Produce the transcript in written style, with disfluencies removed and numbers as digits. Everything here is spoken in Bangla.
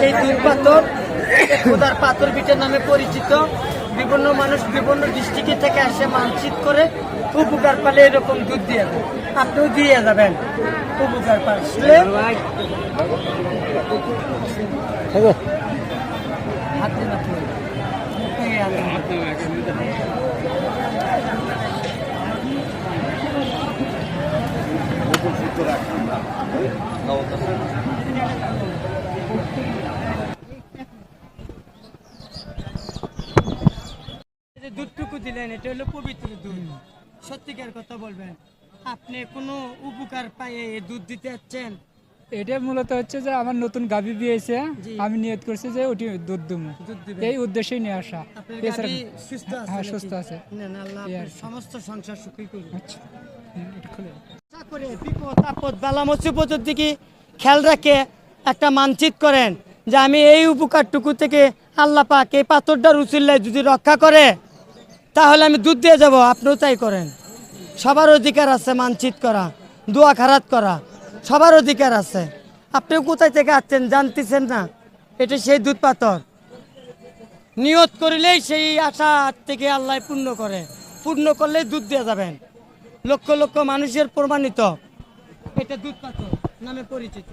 এই দুধ পাথর খোদার পাথর পিঠের নামে পরিচিত। বিভিন্ন মানুষ বিভিন্ন ডিস্ট্রিক্ট থেকে এসে মানচিত করে উপকার পালে এরকম দুধ দিয়ে দেন, আপনিও দিয়ে যাবেন উপকার পালে। দুধটুকু দিলেন, এটা হলো পবিত্র দুধ। সত্যিকার কথা বলবেন, আপনি কোনো উপকার পাইয়ে এই দুধ দিতে যাচ্ছেন? এটা মূলত হচ্ছে যে আমার নতুন গাভী বিয়েছে, আমি নিয়ত করছি যে ওটি দুধ দেবো, এই উদ্দেশ্যেই নিয়ে আসা। হ্যাঁ, সুস্থ আছে। সমস্ত সংসার সুখী করুন। আচ্ছা, বিপদ আপদ বালা মুসিবতের দিকে খেয়াল রেখে একটা মানচিত করেন যে আমি এই উপকারটুকু থেকে আল্লাহ পাক এই পাথরটার উচিল্লায় যদি রক্ষা করে তাহলে আমি দুধ দিয়ে যাব। আপনিও তাই করেন। সবার অধিকার আছে মানচিত করা, দোয়া খারাত করা, সবার অধিকার আছে। আপনিও কোথায় থেকে আসছেন জানতেছেন না? এটা সেই দুধ পাথর। নিয়ত করিলেই সেই আশা থেকে আল্লাহ পূর্ণ করে, পূর্ণ করলেই দুধ দিয়ে যাবেন। লক্ষ লক্ষ মানুষের প্রমাণিত এটা দুধ পাথর নামে পরিচিত।